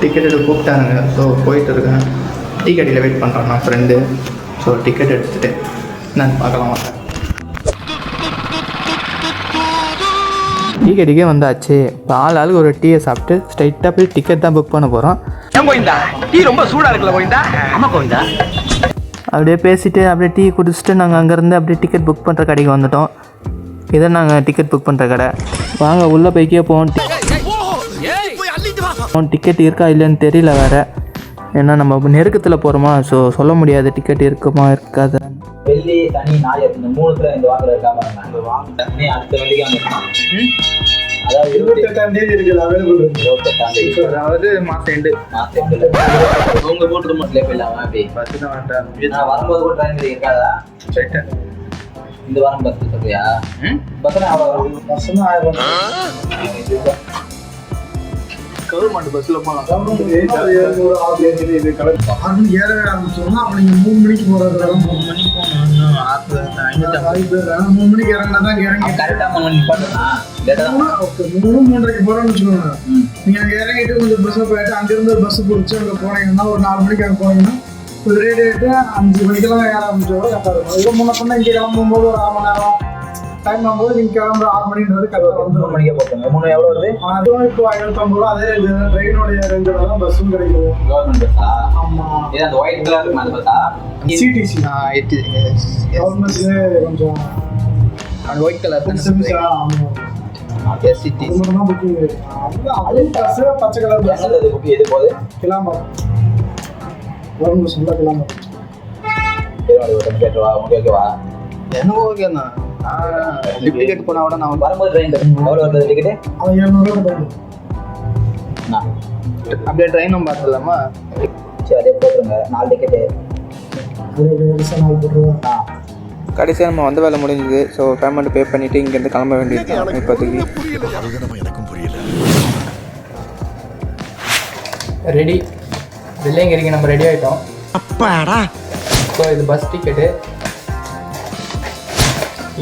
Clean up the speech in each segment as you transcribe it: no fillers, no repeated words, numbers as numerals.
Ticket எடுத்து கூப்பிட்டானுங்க. So போயிட்டு இருக்கேன். டீ கடையில் வெயிட் பண்ணுறான் நான் ஃப்ரெண்டு. ஸோ டிக்கெட் எடுத்துகிட்டு நான் பார்க்கலாம் வரேன். டீ கடைக்கே வந்தாச்சு. இப்போ ஆளுக்கு ஒரு டீயை சாப்பிட்டு ஸ்ட்ரைட்டாக போய் டிக்கெட் தான் புக் பண்ண போகிறோம். டீ ரொம்ப சூடாக இருக்குல்ல கோவிந்தா? ஆமாம் கோவிந்தா. அப்படியே பேசிவிட்டு அப்படியே டீ குடிச்சிட்டு நாங்கள் அங்கேருந்து அப்படியே டிக்கெட் புக் பண்ணுற கடைக்கு வந்துட்டோம். இதை நாங்கள் டிக்கெட் புக் பண்ணுற கடை. வாங்க உள்ளே போய்க்கே போவோம். டிக்கெட் இருக்கா இல்லைன்னு தெரியல வேறு. ஏன்னா நம்ம நெருக்கத்தில் போகிறோமா, ஸோ சொல்ல முடியாது டிக்கெட் இருக்குமா இருக்காது. வெள்ளி சனி ஞாயிறு இந்த மூணுத்துல இந்த வாரத்தில் இருக்காம அடுத்த வெள்ளிக்கு அதாவது 28ஆம் தேதி இருக்குது அவைலபிள். 28ஆம் தேதி அதாவது மாதம் எண்டு. உங்க போட்டு மட்டும் போயிடலாமா? அப்படி பஸ் தான் வேண்டாம். நான் வரும்போது கூட ட்ரெயின் இருக்காதா? இந்த வாரம் பஸ் சொல்றியா? பஸ்னா அவ்வளோ பஸ்னா 1000 கவர்மெண்ட் பஸ்ஸில் போகலாம். அது ஏற ஆரம்பிச்சோம்னா அப்போ நீங்கள் 3 மணிக்கு போகிறதுல 3 மணிக்கு போகணும். 3 மணிக்கு இறங்கினா தான் இறங்கி கரெக்டாக 3 மணிக்கு பண்ணலாம். 3:30க்கு போகிறோம்னு வச்சுக்கோங்க. நீங்கள் அங்கே இறங்கிட்டு கொஞ்சம் பஸ்ஸை போயிட்டு அங்கேருந்து ஒரு பஸ்ஸு பிடிச்சி அங்கே போனீங்கன்னா ஒரு 4 மணிக்கு அங்கே போனீங்கன்னா ஒரு ரேட் ஆகிட்டு 5 மணிக்கெல்லாம் ஏற ஆரம்பிச்சோம். கரெக்டாக இருக்கும். இதை முன்ன பண்ணால் இங்கே கிளம்பும்போது ஒரு 1/2 மணி நேரம் டைம் ஆகும்போது நீங்கள் கிளம்புற 6 மணின்றது கரெக்டாக 3 மணிக்கே போட்டுங்க. 3 எவ்வளோ வருது? அதுவும் இப்போ 550 ரூபா. அதே ட்ரெயினுடைய ரேஞ்சில் தான் பஸ்ஸும் கிடைக்குது. கவர்மெண்ட் பஸ்ஸா? ஆமாம். இது அந்த ஒயிட் கலர் இருக்கும் அந்த பஸ்ஸா? சிடிசி கவர்மெண்ட்லேயே கொஞ்சம் அந்த ஒயிட் கலர் தான் எஸ்சிடி. அது மட்டும் தான் புக்கிங். அது பஸ்ஸு பச்சை கலர் பஸ். எது போகுது? கிளாம்பரம் கவர்மெண்ட் பஸ் ஃபுல்லாக கிளாம்பரம். கேட்டுவா உங்களுக்கு ஓகேவா? எனக்கு ஓகே தான். டிக்கெட் போனால் கூட நான் வரும்போது ட்ரெயின் எவ்வளோ வருது டிக்கெட்டு? அது 700 ரூபா போகுது. அப்படியே ட்ரெயினும் பார்த்துடலாமா? சரி அதே போட்டுருங்க. 4 டிக்கெட்டு. கடைசியாக நம்ம வந்த வேலை முடிஞ்சுது. ஸோ பேமெண்ட் பே பண்ணிவிட்டு இங்கேருந்து கிளம்ப வேண்டியது இப்போதைக்கு. ரெடி வெள்ளையங்கிரிக்கு நம்ம ரெடி ஆகிட்டோம். அப்பாடா. ஸோ இது பஸ் டிக்கெட்டு,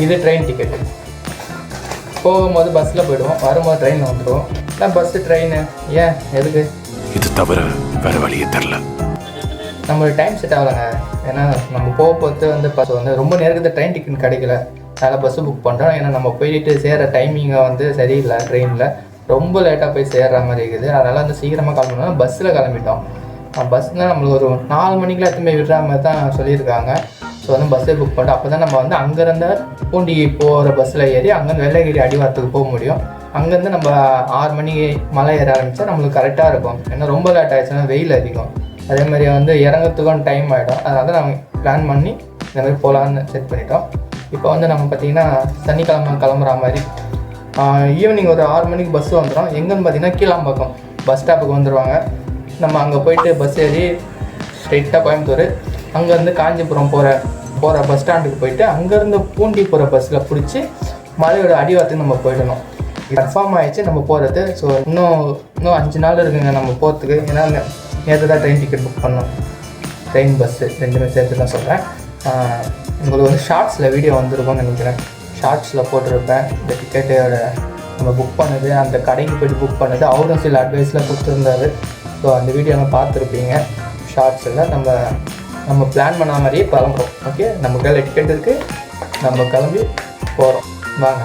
இது ட்ரெயின் டிக்கெட்டு. போகும்போது பஸ்ஸில் போய்டுவோம், வரும்போது ட்ரெயினில் வந்துடுவோம். இல்லை பஸ்ஸு ட்ரெயின் ஏன் எதுக்கு? இது தவிர வேறு வழியே தெரில. நம்மளுக்கு டைம் செட் ஆகலைங்க. ஏன்னா நம்ம போகும்போது வந்து பஸ் வந்து ரொம்ப நேரத்துக்கு ட்ரெயின் டிக்கெட் கிடைக்கல. அதனால் பஸ்ஸு புக் பண்ணுறோம். ஏன்னா நம்ம போயிட்டு சேர்கிற டைமிங்கை வந்து சரியில்லை. ட்ரெயினில் ரொம்ப லேட்டாக போய் சேர்கிற மாதிரி இருக்குது. அதனால் வந்து சீக்கிரமாக கிளம்பணும். பஸ்ஸில் கிளம்பிட்டோம். பஸ்னால் நம்மளுக்கு ஒரு 4 மணிக்கெலாம் எத்தனை விடுற மாதிரி தான் சொல்லியிருக்காங்க. ஸோ வந்து பஸ்ஸே புக் பண்ணிட்டோம். அப்போ தான் நம்ம வந்து அங்கேருந்து பூண்டி போகிற பஸ்ஸில் ஏறி அங்கேருந்து வெள்ளையங்கிரி அடிவாரத்துக்கு போக முடியும். அங்கேருந்து நம்ம 6 மணிக்கு மலை ஏற ஆரம்பித்தா நம்மளுக்கு கரெக்டாக இருக்கும். ஏன்னா ரொம்ப லேட் ஆகிடுச்சுன்னா வெயில் அதிகம். அதே மாதிரி வந்து இறங்கிறதுக்கும் டைம் ஆகிடும். அதனால தான் நாங்கள் பிளான் பண்ணி இந்த மாதிரி போகலான்னு செட் பண்ணிட்டோம். இப்போ வந்து நம்ம பார்த்திங்கன்னா சனிக்கிழமை கிளம்புற மாதிரி ஈவினிங் ஒரு 6 மணிக்கு பஸ்ஸு வந்துடும். எங்கேன்னு பார்த்திங்கன்னா கீழாம்பாக்கம் பஸ் ஸ்டாப்புக்கு வந்துடுவாங்க. நம்ம அங்கே போயிட்டு பஸ் ஏறி ஸ்ட்ரெயிட்டாக கோயம்புத்தூர், அங்கேருந்து காஞ்சிபுரம் போகிற பஸ் ஸ்டாண்டுக்கு போயிட்டு அங்கேருந்து பூண்டி போகிற பஸ்ஸில் பிடிச்சி மலையோட அடிவாரத்துக்கு நம்ம போயிடணும். கன்ஃபார்ம் ஆகிடுச்சு நம்ம போகிறது. ஸோ இன்னும் 5 நாள் இருக்குங்க நம்ம போகிறதுக்கு. ஏன்னா நேற்று தான் ட்ரெயின் டிக்கெட் புக் பண்ணோம். ட்ரெயின் பஸ்ஸு ரெண்டுமே சேர்த்து தான் சொல்கிறேன். உங்களுக்கு வந்து ஷார்ட்ஸில் வீடியோ வந்திருக்கும்னு நினைக்கிறேன். ஷார்ட்ஸில் போட்டிருப்பேன் இந்த டிக்கெட்டோட நம்ம புக் பண்ணது, அந்த கடைக்கு போய்ட்டு புக் பண்ணது. அவரும் சில அட்வைஸில் கொடுத்துருந்தாரு. ஸோ அந்த வீடியோலாம் பார்த்துருப்பீங்க. ஷார்ட்ஸில் நம்ம பிளான் பண்ண மாதிரியே கிளம்புறோம். ஓகே, நம்ம கையில் டிக்கெட் இருக்குது, நம்ம கிளம்பி போகிறோம். வாங்க.